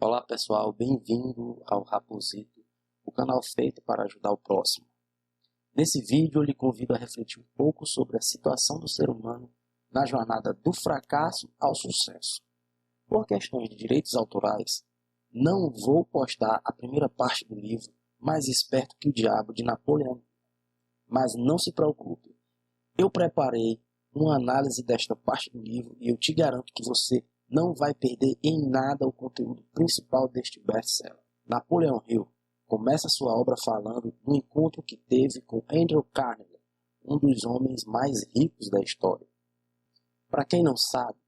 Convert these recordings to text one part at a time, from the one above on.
Olá pessoal, bem-vindo ao Raposito, o canal feito para ajudar o próximo. Nesse vídeo eu lhe convido a refletir um pouco sobre a situação do ser humano na jornada do fracasso ao sucesso. Por questões de direitos autorais, não vou postar a primeira parte do livro Mais Esperto que o Diabo, de Napoleão. Mas não se preocupe, eu preparei uma análise desta parte do livro e eu te garanto que você não vai perder em nada o conteúdo principal deste best-seller. Napoleon Hill começa sua obra falando do encontro que teve com Andrew Carnegie, um dos homens mais ricos da história. Para quem não sabe,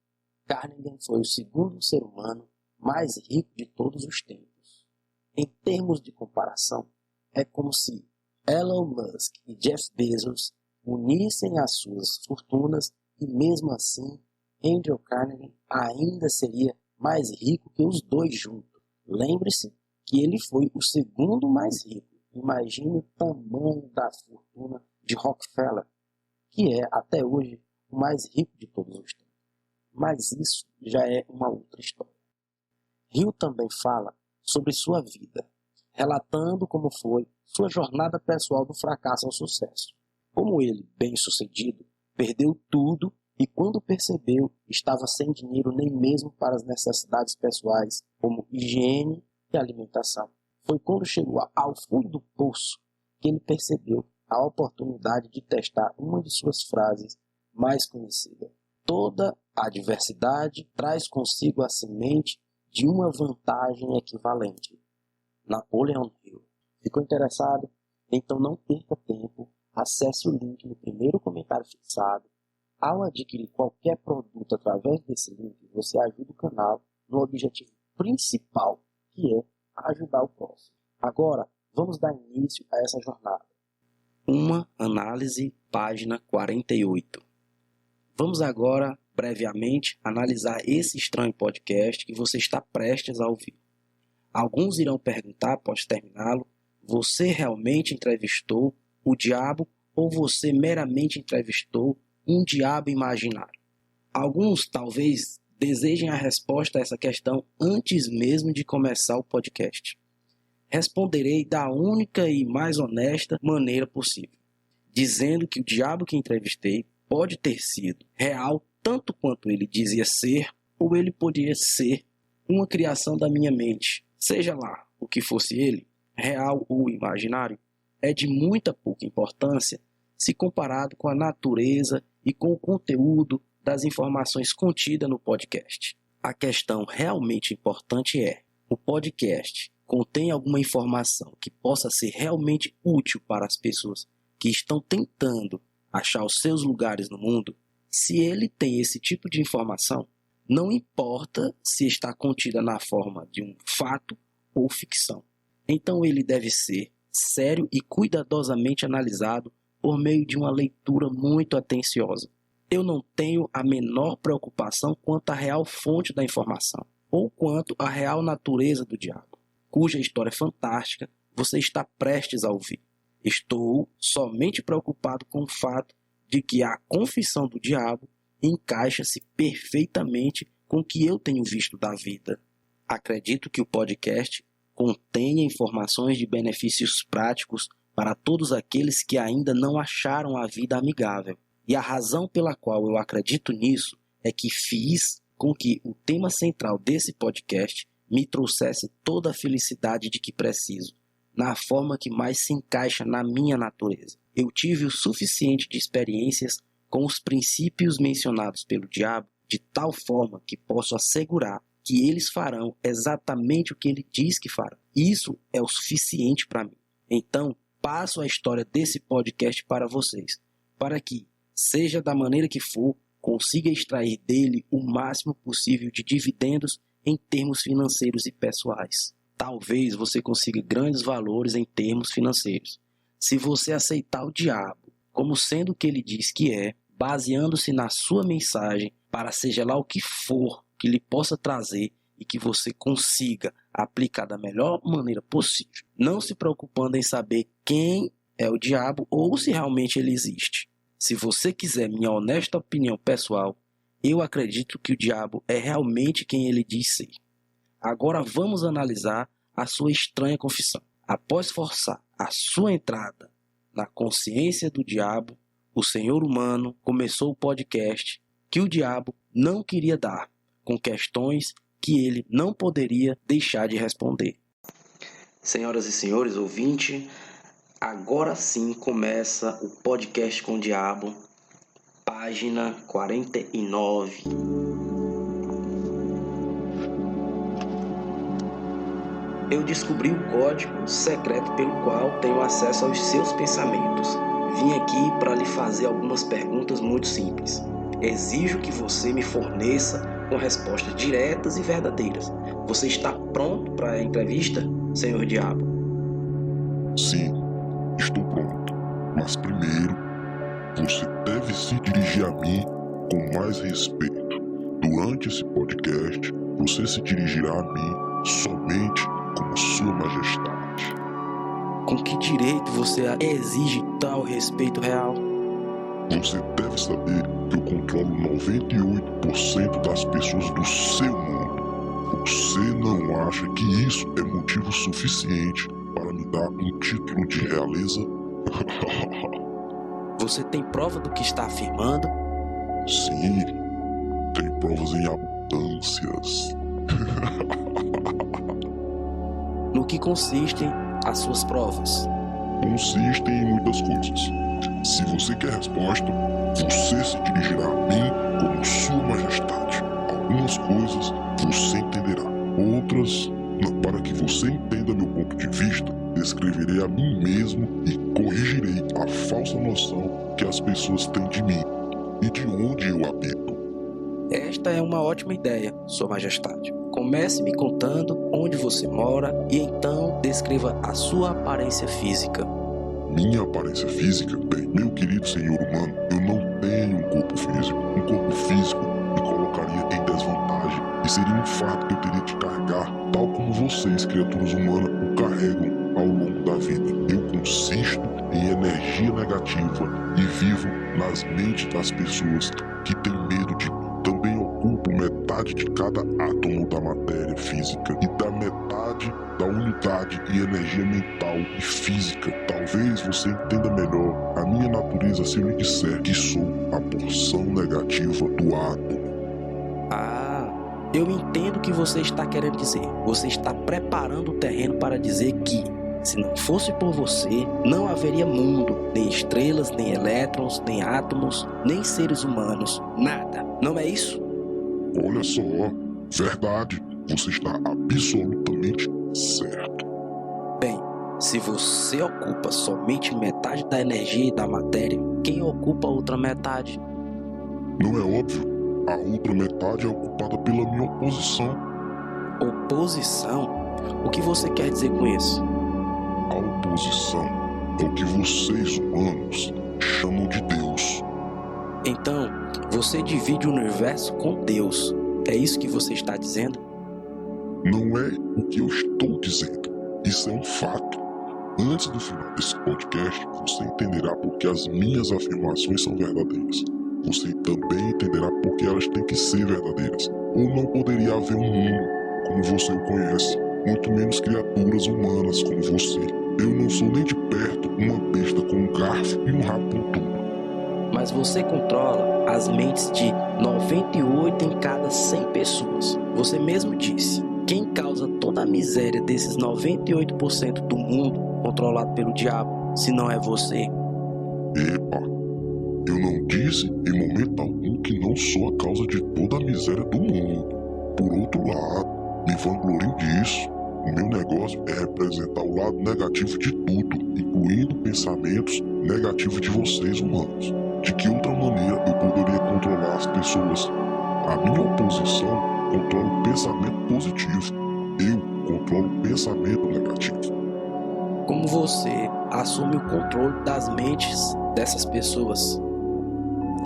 Carnegie foi o segundo ser humano mais rico de todos os tempos. Em termos de comparação, é como se Elon Musk e Jeff Bezos unissem as suas fortunas e mesmo assim Andrew Carnegie ainda seria mais rico que os dois juntos. Lembre-se que ele foi o segundo mais rico. Imagine o tamanho da fortuna de Rockefeller, que é até hoje o mais rico de todos os tempos. Mas isso já é uma outra história. Hill também fala sobre sua vida, relatando como foi sua jornada pessoal do fracasso ao sucesso. Como ele, bem-sucedido, perdeu tudo e quando percebeu, estava sem dinheiro nem mesmo para as necessidades pessoais, como higiene e alimentação. Foi quando chegou ao fundo do poço que ele percebeu a oportunidade de testar uma de suas frases mais conhecidas. Toda adversidade traz consigo a semente de uma vantagem equivalente. Napoleon Hill. Ficou interessado? Então não perca tempo. Acesse o link no primeiro comentário fixado. Ao adquirir qualquer produto através desse link, você ajuda o canal no objetivo principal, que é ajudar o próximo. Agora, vamos dar início a essa jornada. Uma análise, página 48. Vamos agora, brevemente, analisar esse estranho podcast que você está prestes a ouvir. Alguns irão perguntar, após terminá-lo, você realmente entrevistou o diabo ou você meramente entrevistou um diabo imaginário? Alguns talvez desejem a resposta a essa questão antes mesmo de começar o podcast. Responderei da única e mais honesta maneira possível, dizendo que o diabo que entrevistei pode ter sido real tanto quanto ele dizia ser, ou ele poderia ser uma criação da minha mente. Seja lá o que fosse ele, real ou imaginário, é de muita pouca importância se comparado com a natureza e com o conteúdo das informações contidas no podcast. A questão realmente importante é: o podcast contém alguma informação que possa ser realmente útil para as pessoas que estão tentando achar os seus lugares no mundo? Se ele tem esse tipo de informação, não importa se está contida na forma de um fato ou ficção. Então ele deve ser sério e cuidadosamente analisado por meio de uma leitura muito atenciosa. Eu não tenho a menor preocupação quanto à real fonte da informação, ou quanto à real natureza do diabo, cuja história fantástica você está prestes a ouvir. Estou somente preocupado com o fato de que a confissão do diabo encaixa-se perfeitamente com o que eu tenho visto da vida. Acredito que o podcast contenha informações de benefícios práticos para todos aqueles que ainda não acharam a vida amigável. E a razão pela qual eu acredito nisso é que fiz com que o tema central desse podcast me trouxesse toda a felicidade de que preciso, na forma que mais se encaixa na minha natureza. Eu tive o suficiente de experiências com os princípios mencionados pelo diabo, de tal forma que posso assegurar que eles farão exatamente o que ele diz que farão. Isso é o suficiente para mim. Então, passo a história desse podcast para vocês, para que, seja da maneira que for, consiga extrair dele o máximo possível de dividendos em termos financeiros e pessoais. Talvez você consiga grandes valores em termos financeiros, se você aceitar o diabo como sendo o que ele diz que é, baseando-se na sua mensagem para seja lá o que for que lhe possa trazer e que você consiga aplicar da melhor maneira possível, não se preocupando em saber quem é o diabo ou se realmente ele existe. Se você quiser minha honesta opinião pessoal, eu acredito que o diabo é realmente quem ele diz ser. Agora vamos analisar a sua estranha confissão. Após forçar a sua entrada na consciência do diabo, o senhor humano começou o podcast que o diabo não queria dar, com questões que ele não poderia deixar de responder. Senhoras e senhores ouvintes, agora sim começa o podcast com o diabo, página 49. Eu descobri o código secreto pelo qual tenho acesso aos seus pensamentos. Vim aqui para lhe fazer algumas perguntas muito simples. Exijo que você me forneça com respostas diretas e verdadeiras. Você está pronto para a entrevista, senhor diabo? Sim, estou pronto. Mas primeiro, você deve se dirigir a mim com mais respeito. Durante esse podcast, você se dirigirá a mim somente como Sua Majestade. Com que direito você exige tal respeito real? Você deve saber que eu controlo 98% das pessoas do seu mundo. Você não acha que isso é motivo suficiente para me dar um título de realeza? Você tem prova do que está afirmando? Sim, tem provas em abundâncias. No que consistem as suas provas? Consistem em muitas coisas. Se você quer resposta, você se dirigirá a mim como Sua Majestade. Algumas coisas você entenderá, outras, para que você entenda meu ponto de vista, descreverei a mim mesmo e corrigirei a falsa noção que as pessoas têm de mim e de onde eu habito. Esta é uma ótima ideia, Sua Majestade. Comece me contando onde você mora e então descreva a sua aparência física. Minha aparência física? Bem, meu querido senhor humano, eu não tenho um corpo físico. Um corpo físico me colocaria em desvantagem e seria um fardo que eu teria de carregar, tal como vocês, criaturas humanas, o carregam ao longo da vida. Eu consisto em energia negativa e vivo nas mentes das pessoas que têm medo de mim. Também ocupo metade de cada átomo da matéria física e da metade da unidade e energia mental e física. Talvez você entenda melhor a minha natureza se eu lhe disser que sou a porção negativa do átomo. Ah, eu entendo o que você está querendo dizer. Você está preparando o terreno para dizer que, se não fosse por você, não haveria mundo, nem estrelas, nem elétrons, nem átomos, nem seres humanos, nada. Não é isso? Olha só, verdade, você está absolutamente certo. Bem, se você ocupa somente metade da energia e da matéria, quem ocupa a outra metade? Não é óbvio? A outra metade é ocupada pela minha oposição. Oposição? O que você quer dizer com isso? A oposição é o que vocês humanos chamam de Deus. Então, você divide o universo com Deus. É isso que você está dizendo? Não é o que eu estou dizendo. Isso é um fato. Antes do final desse podcast, você entenderá por que as minhas afirmações são verdadeiras. Você também entenderá por que elas têm que ser verdadeiras. Ou não poderia haver um mundo como você o conhece, muito menos criaturas humanas como você. Eu não sou nem de perto uma besta com um garfo e um rabo pontudo. Mas você controla as mentes de 98 em cada 100 pessoas. Você mesmo disse. Quem causa toda a miséria desses 98% do mundo controlado pelo diabo, se não é você? Epa, eu não disse em momento algum que não sou a causa de toda a miséria do mundo. Por outro lado, me vanglorio disso. O meu negócio é representar o lado negativo de tudo, incluindo pensamentos negativos de vocês humanos. De que outra maneira eu poderia controlar as pessoas? A minha oposição controla o pensamento positivo. Eu controlo o pensamento negativo. Como você assume o controle das mentes dessas pessoas?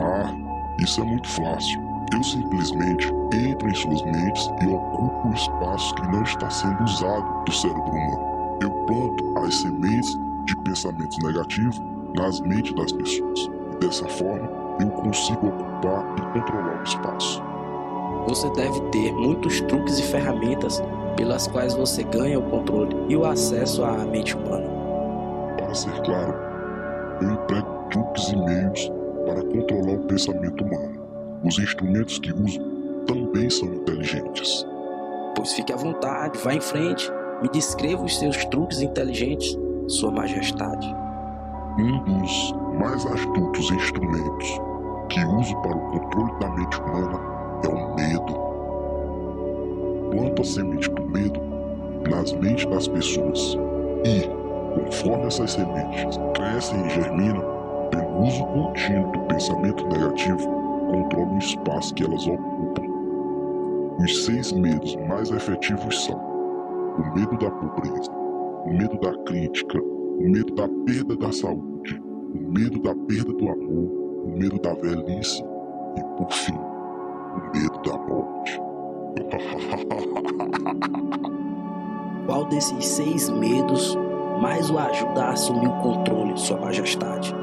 Ah, isso é muito fácil. Eu simplesmente entro em suas mentes e ocupo o espaço que não está sendo usado do cérebro humano. Eu planto as sementes de pensamentos negativos nas mentes das pessoas. E dessa forma, eu consigo ocupar e controlar o espaço. Você deve ter muitos truques e ferramentas pelas quais você ganha o controle e o acesso à mente humana. Para ser claro, eu emprego truques e meios para controlar o pensamento humano. Os instrumentos que uso também são inteligentes. Pois fique à vontade, vá em frente, me descreva os seus truques inteligentes, Sua Majestade. Um dos mais astutos instrumentos que uso para o controle da mente humana é o medo. Planto a semente do medo nas mentes das pessoas e, conforme essas sementes crescem e germinam, pelo uso contínuo do pensamento negativo, controlo o espaço que elas ocupam. Os 6 medos mais efetivos são o medo da pobreza, o medo da crítica, o medo da perda da saúde, o medo da perda do amor, o medo da velhice e, por fim, o medo da morte. Qual desses 6 medos mais o ajuda a assumir o controle, Sua Majestade?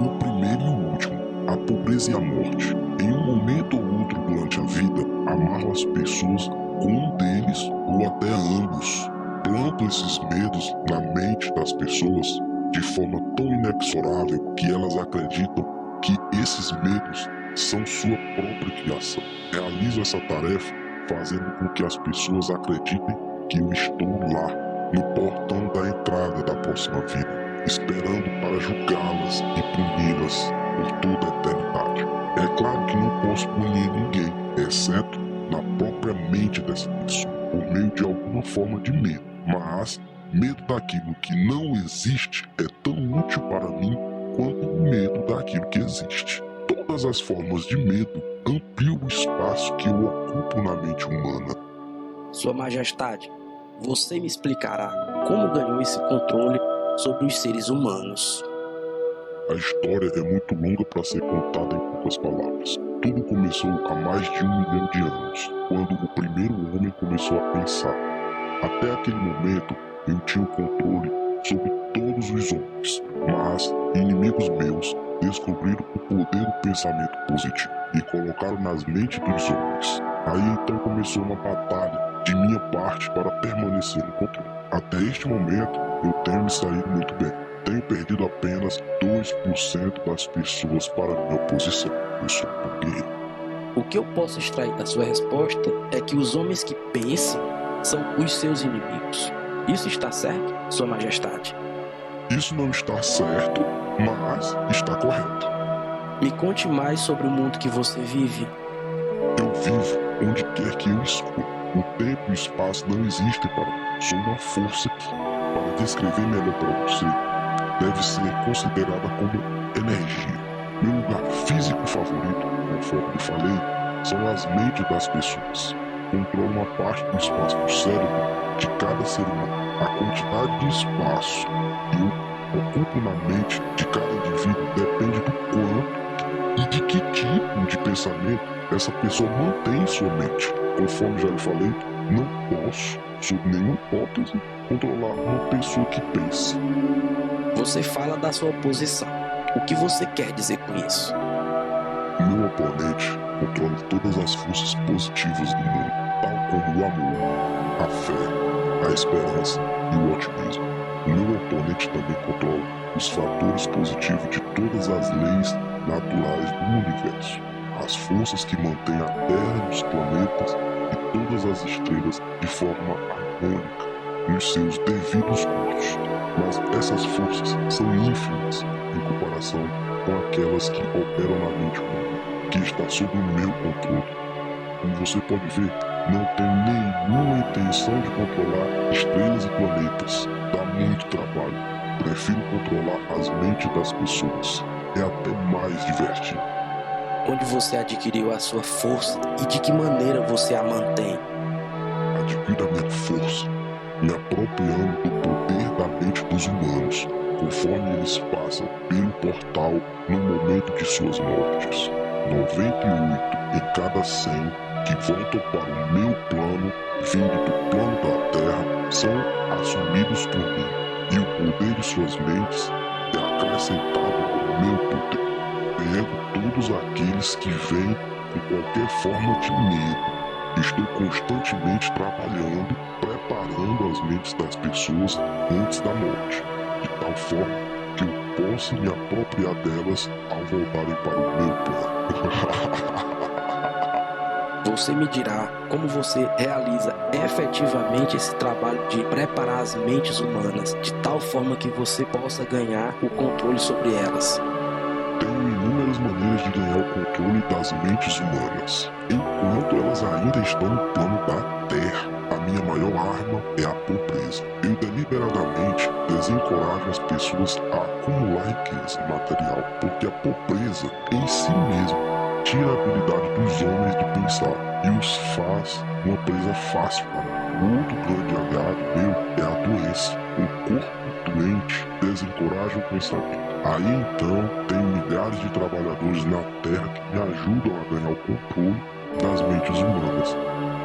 O primeiro e o último, a pobreza e a morte. Em um momento ou outro durante a vida, amarro as pessoas com um deles ou até ambos. Planto esses medos na mente das pessoas de forma tão inexorável que elas acreditam que esses medos são sua própria criação. Realizo essa tarefa fazendo com que as pessoas acreditem que eu estou lá, no portão da entrada da próxima vida, esperando para julgá-las e puni-las por toda a eternidade. É claro que não posso punir ninguém, exceto na própria mente dessa pessoa, por meio de alguma forma de medo. Mas medo daquilo que não existe é tão útil para mim quanto o medo daquilo que existe. Todas as formas de medo ampliam o espaço que eu ocupo na mente humana. Sua Majestade, você me explicará como ganhou esse controle sobre os seres humanos. A história é muito longa para ser contada em poucas palavras. Tudo começou há mais de 1 milhão de anos, quando o primeiro homem começou a pensar. Até aquele momento, eu tinha o controle sobre todos os homens, mas inimigos meus descobriram o poder do pensamento positivo e colocaram nas mentes dos homens. Aí então começou uma batalha de minha parte para permanecer no controle. Até este momento, eu tenho me saído muito bem. Tenho perdido apenas 2% das pessoas para minha oposição. Eu sou um guerreiro. O que eu posso extrair da sua resposta é que os homens que pensam são os seus inimigos. Isso está certo, Sua Majestade? Isso não está certo, mas está correto. Me conte mais sobre o mundo que você vive. Eu vivo onde quer que eu escolha. O tempo e o espaço não existem para mim. Sou uma força que, para descrever melhor para você, deve ser considerada como energia. Meu lugar físico favorito, conforme lhe falei, são as mentes das pessoas. Controlo uma parte do espaço do cérebro de cada ser humano. A quantidade de espaço que eu ocupo na mente de cada indivíduo depende do quanto e de que tipo de pensamento essa pessoa mantém em sua mente. Conforme já lhe falei, não posso, sob nenhuma hipótese, controlar uma pessoa que pense. Você fala da sua oposição. O que você quer dizer com isso? Meu oponente controla todas as forças positivas do mundo, tal como o amor, a fé, a esperança e o otimismo. O meu oponente também controla os fatores positivos de todas as leis naturais do universo, as forças que mantêm a Terra e os planetas e todas as estrelas de forma harmônica nos seus devidos cursos. Mas essas forças são ínfimas em comparação com aquelas que operam na mente humana, que está sob o meu controle. Como você pode ver, não tenho nenhuma intenção de controlar estrelas e planetas. Dá muito trabalho. Prefiro controlar as mentes das pessoas. É até mais divertido. Onde você adquiriu a sua força e de que maneira você a mantém? Adquiro a minha força me apropriando do poder da mente dos humanos, conforme eles passam pelo portal no momento de suas mortes. 98 em cada 100 que voltam para o meu plano, vindo do plano da Terra, são assumidos por mim, e o poder de suas mentes é acrescentado ao meu poder. Pego todos aqueles que vêm com qualquer forma de medo Estou constantemente trabalhando, preparando as mentes das pessoas antes da morte, de tal forma que eu possa me apropriar delas ao voltarem para o meu plano. Você me dirá como você realiza efetivamente esse trabalho de preparar as mentes humanas de tal forma que você possa ganhar o controle sobre elas. Tenho inúmeras maneiras de ganhar o controle das mentes humanas, enquanto elas ainda estão no plano da Terra. A minha maior arma é a pobreza. Eu deliberadamente desencorajo as pessoas a acumular riqueza material, porque a pobreza em si mesma tira a habilidade dos homens de pensar e os faz uma presa fácil. Outro grande aliado meu é a doença. O corpo doente desencoraja o pensamento. Aí então tenho milhares de trabalhadores na Terra que me ajudam a ganhar o controle das mentes humanas.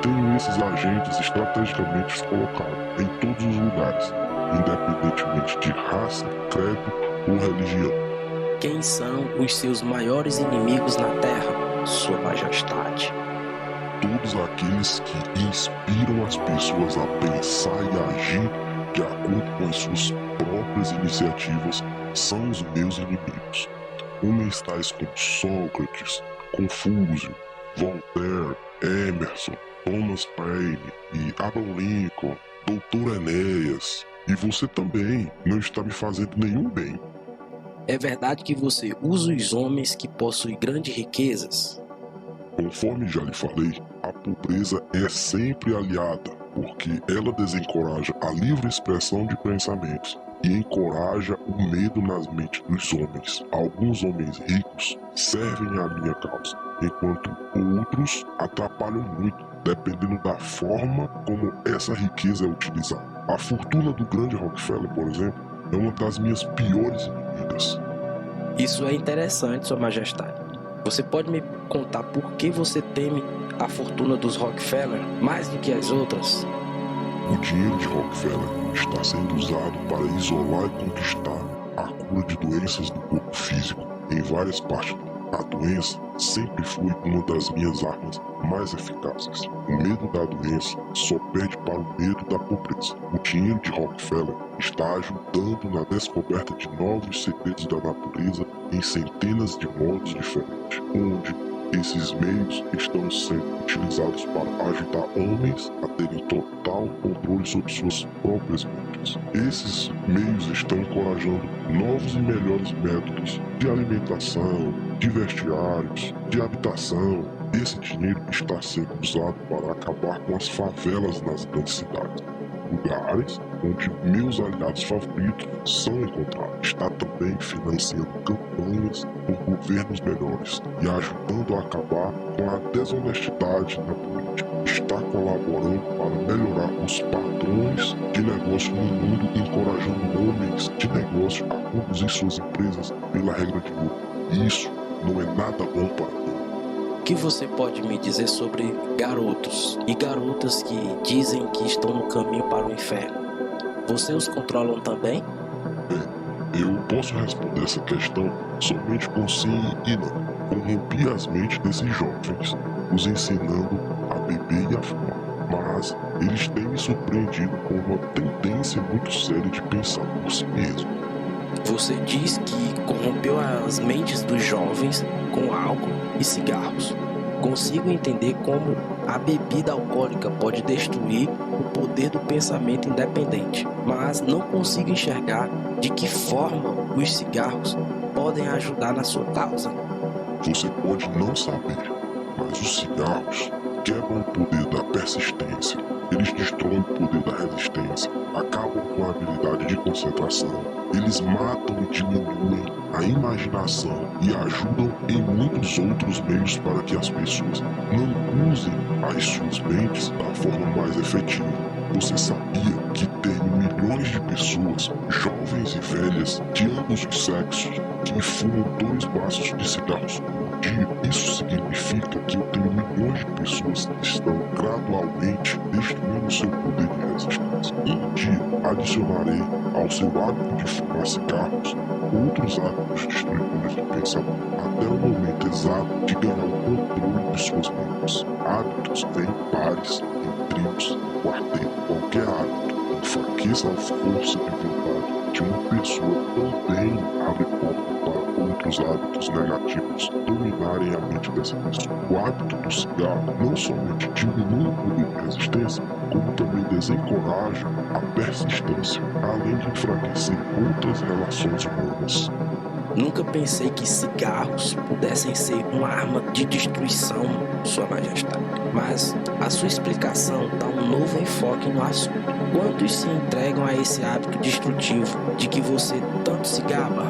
Tenho esses agentes estrategicamente colocados em todos os lugares, independentemente de raça, credo ou religião. Quem são os seus maiores inimigos na Terra, Sua Majestade? Todos aqueles que inspiram as pessoas a pensar e agir de acordo com as suas próprias iniciativas são os meus inimigos. Homens tais como Sócrates, Confúcio, Voltaire, Emerson, Thomas Paine e Abraham Lincoln, Dr. Enéas. E você também não está me fazendo nenhum bem. É verdade que você usa os homens que possuem grandes riquezas? Conforme já lhe falei, a pobreza é sempre aliada, porque ela desencoraja a livre expressão de pensamentos e encoraja o medo nas mentes dos homens. Alguns homens ricos servem à minha causa, enquanto outros atrapalham muito, dependendo da forma como essa riqueza é utilizada. A fortuna do grande Rockefeller, por exemplo, é uma das minhas piores inimigas. Isso é interessante, Sua Majestade. Você pode me contar por que você teme a fortuna dos Rockefeller mais do que as outras? O dinheiro de Rockefeller está sendo usado para isolar e conquistar a cura de doenças do corpo físico em várias partes do mundo. A doença sempre foi uma das minhas armas mais eficazes. O medo da doença só perde para o medo da pobreza. O dinheiro de Rockefeller está ajudando na descoberta de novos segredos da natureza em centenas de modos diferentes, onde esses meios estão sendo utilizados para ajudar homens a terem total controle sobre suas próprias mentes. Esses meios estão encorajando novos e melhores métodos de alimentação, de vestiários, de habitação. Esse dinheiro está sendo usado para acabar com as favelas nas grandes cidades, lugares onde meus aliados favoritos são encontrados. Está também financiando campanhas por governos melhores e ajudando a acabar com a desonestidade na política. Está colaborando para melhorar os padrões de negócio no mundo, encorajando homens de negócio a conduzir suas empresas pela regra de ouro. Isso não é nada bom para mim. O que você pode me dizer sobre garotos e garotas que dizem que estão no caminho para o inferno? Você os controlam também? Bem, eu posso responder essa questão somente com sim e não. Corrompi as mentes desses jovens, os ensinando a beber e a fumar. Mas eles têm me surpreendido com uma tendência muito séria de pensar por si mesmo. Você diz que corrompeu as mentes dos jovens com álcool e cigarros. Consigo entender como a bebida alcoólica pode destruir o poder do pensamento independente, mas não consigo enxergar de que forma os cigarros podem ajudar na sua causa. Você pode não saber, mas os cigarros quebram o poder da persistência. Eles destroem o poder da resistência, acabam com a habilidade de concentração. Eles matam e diminuem a imaginação e ajudam em muitos outros meios para que as pessoas não usem as suas mentes da forma mais efetiva. Você sabia que tem milhões de pessoas, jovens e velhas, de ambos os sexos, que fumam 2 maços de cigarros por dia, isso significa que eu tenho milhões de pessoas que estão gradualmente destruindo seu poder de resistência. Um dia, adicionarei ao seu hábito de fumar cigarros outros hábitos destruidores de pensamento, até o momento exato de ganhar o controle de suas mentes. Hábitos em pares, em trios, em quarteto, qualquer hábito enfraqueça a força de vontade de uma pessoa, também abre porta para outros hábitos negativos dominarem a mente dessa pessoa. O hábito do cigarro não somente diminui o poder de resistência, como também desencoraja a persistência, além de enfraquecer outras relações humanas. Nunca pensei que cigarros pudessem ser uma arma de destruição, Sua Majestade. Mas a sua explicação dá um novo enfoque no assunto. Quantos se entregam a esse hábito destrutivo de que você tanto se gaba?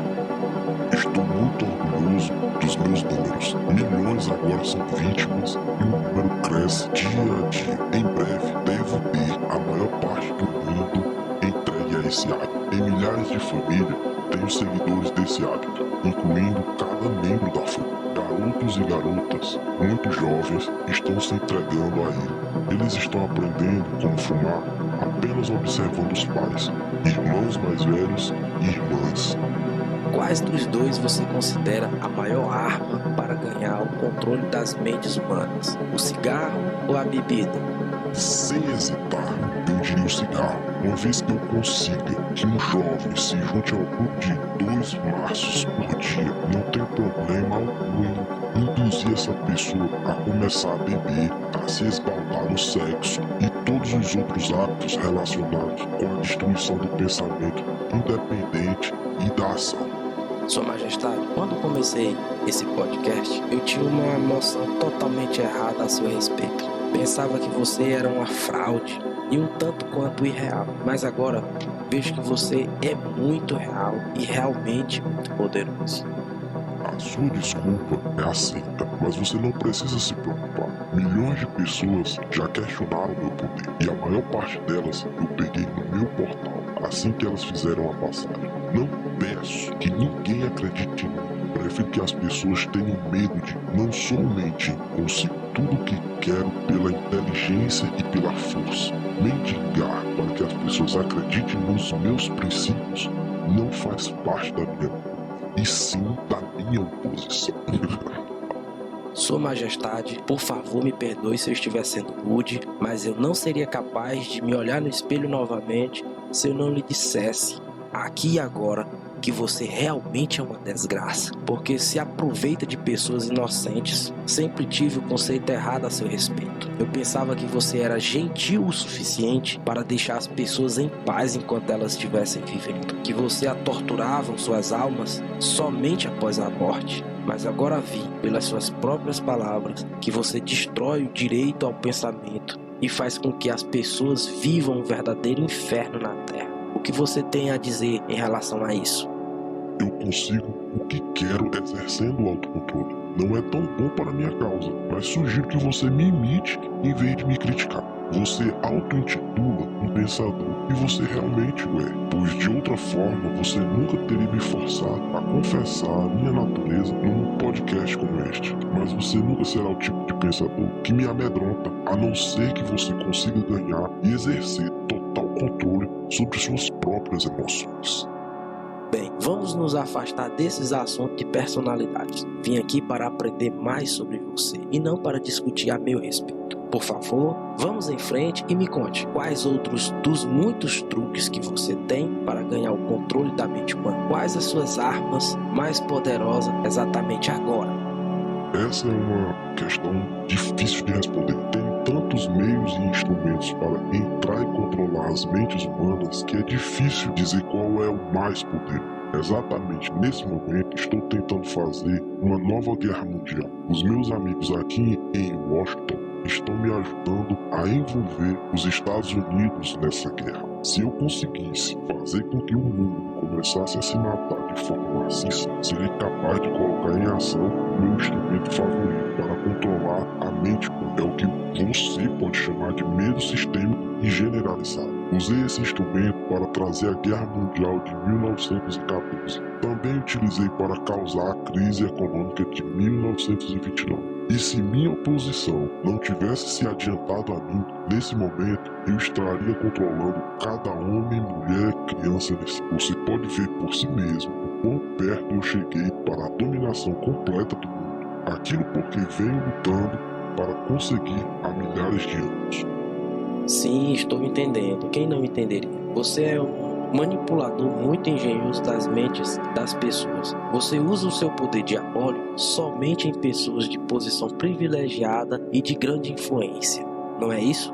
Estou muito orgulhoso dos meus números. Milhões agora são vítimas e o número cresce dia a dia. Em breve, devo ter a maior parte do mundo entregue a esse hábito. Em milhares de famílias, tenho seguidores desse hábito, incluindo cada membro da família. Garotos e garotas, muito jovens, estão se entregando a ele. Eles estão aprendendo como fumar apenas observando os pais, irmãos mais velhos e irmãs. Quais dos dois você considera a maior arma para ganhar o controle das mentes humanas? O cigarro ou a bebida? Sem hesitar, eu diria o cigarro, uma vez que eu consiga que um jovem se junte ao grupo de 2 maços por dia, não tem problema algum em induzir essa pessoa a começar a beber, a se esbaldar no sexo e todos os outros hábitos relacionados com a destruição do pensamento independente e da ação. Sua Majestade, quando comecei esse podcast, eu tinha uma noção totalmente errada a seu respeito. Pensava que você era uma fraude e um tanto quanto irreal, mas agora vejo que você é muito real e realmente muito poderoso. A sua desculpa é aceita, mas você não precisa se preocupar. Milhões de pessoas já questionaram meu poder e a maior parte delas eu peguei no meu portal assim que elas fizeram a passagem. Não peço que ninguém acredite em mim. Prefiro que as pessoas tenham medo de não somente conseguir tudo o que quero pela inteligência e pela força. Mendigar para que as pessoas acreditem nos meus princípios não faz parte da minha vida, e sim da minha oposição. Sua Majestade, por favor me perdoe se eu estiver sendo rude, mas eu não seria capaz de me olhar no espelho novamente se eu não lhe dissesse, aqui e agora, que você realmente é uma desgraça, porque se aproveita de pessoas inocentes. Sempre tive o conceito errado a seu respeito. Eu pensava que você era gentil o suficiente para deixar as pessoas em paz enquanto elas estivessem vivendo, que você torturava suas almas somente após a morte. Mas agora vi, pelas suas próprias palavras, que você destrói o direito ao pensamento e faz com que as pessoas vivam um verdadeiro inferno na Terra. O que você tem a dizer em relação a isso? Eu consigo o que quero exercendo o autocontrole. Não é tão bom para minha causa, mas sugiro que você me imite em vez de me criticar. Você auto-intitula um pensador e você realmente o é, pois de outra forma você nunca teria me forçado a confessar a minha natureza num podcast como este. Mas você nunca será o tipo de pensador que me amedronta, a não ser que você consiga ganhar e exercer total controle sobre suas próprias emoções. Bem, vamos nos afastar desses assuntos de personalidades. Vim aqui para aprender mais sobre você e não para discutir a meu respeito. Por favor, vamos em frente e me conte quais outros dos muitos truques que você tem para ganhar o controle da mente humana. Quais as suas armas mais poderosas exatamente agora? Essa é uma questão difícil de responder. Tem tantos meios e instrumentos para entrar e controlar as mentes humanas que é difícil dizer qual é o mais poderoso. Exatamente nesse momento estou tentando fazer uma nova guerra mundial. Os meus amigos aqui em Washington estão me ajudando a envolver os Estados Unidos nessa guerra. Se eu conseguisse fazer com que o mundo começasse a se matar de forma maciça, seria capaz de colocar em ação o meu instrumento favorito para controlar a mente humana. É o que você pode chamar de medo sistêmico e generalizado. Usei esse instrumento para trazer a Guerra Mundial de 1914. Também utilizei para causar a crise econômica de 1929. E se minha oposição não tivesse se adiantado a mim, nesse momento eu estaria controlando cada homem, mulher e criança nesse. Você pode ver por si mesmo o quão perto eu cheguei para a dominação completa do mundo. Aquilo porque venho lutando para conseguir há milhares de anos. Sim, estou entendendo. Quem não entenderia? Você é um manipulador muito engenhoso das mentes das pessoas. Você usa o seu poder diabólico somente em pessoas de posição privilegiada e de grande influência. Não é isso?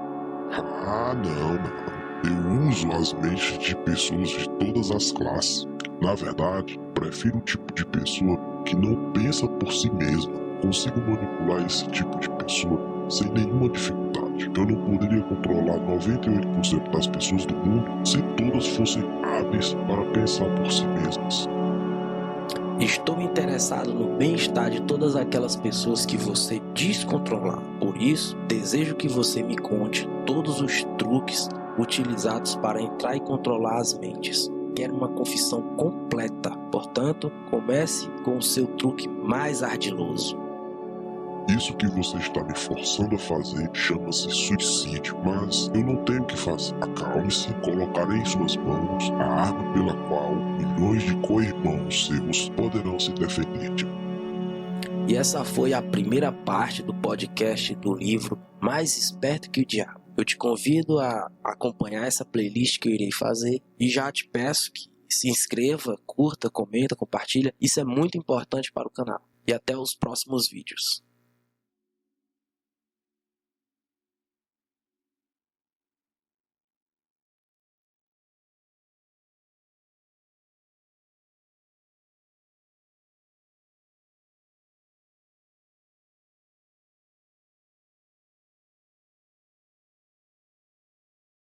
Ah, não. Eu uso as mentes de pessoas de todas as classes. Na verdade, prefiro o tipo de pessoa que não pensa por si mesma. Consigo manipular esse tipo de pessoa sem nenhuma dificuldade. Eu não poderia controlar 98% das pessoas do mundo se todas fossem hábeis para pensar por si mesmas. Estou interessado no bem-estar de todas aquelas pessoas que você descontrolar. Por isso, desejo que você me conte todos os truques utilizados para entrar e controlar as mentes. Quero uma confissão completa. Portanto, comece com o seu truque mais ardiloso. Isso que você está me forçando a fazer chama-se suicídio, mas eu não tenho o que fazer. Acalme-se, colocarei em suas mãos a arma pela qual milhões de co-irmãos seus poderão se defender de mim. E essa foi a primeira parte do podcast do livro Mais Esperto que o Diabo. Eu te convido a acompanhar essa playlist que eu irei fazer e já te peço que se inscreva, curta, comenta, compartilha. Isso é muito importante para o canal. E até os próximos vídeos.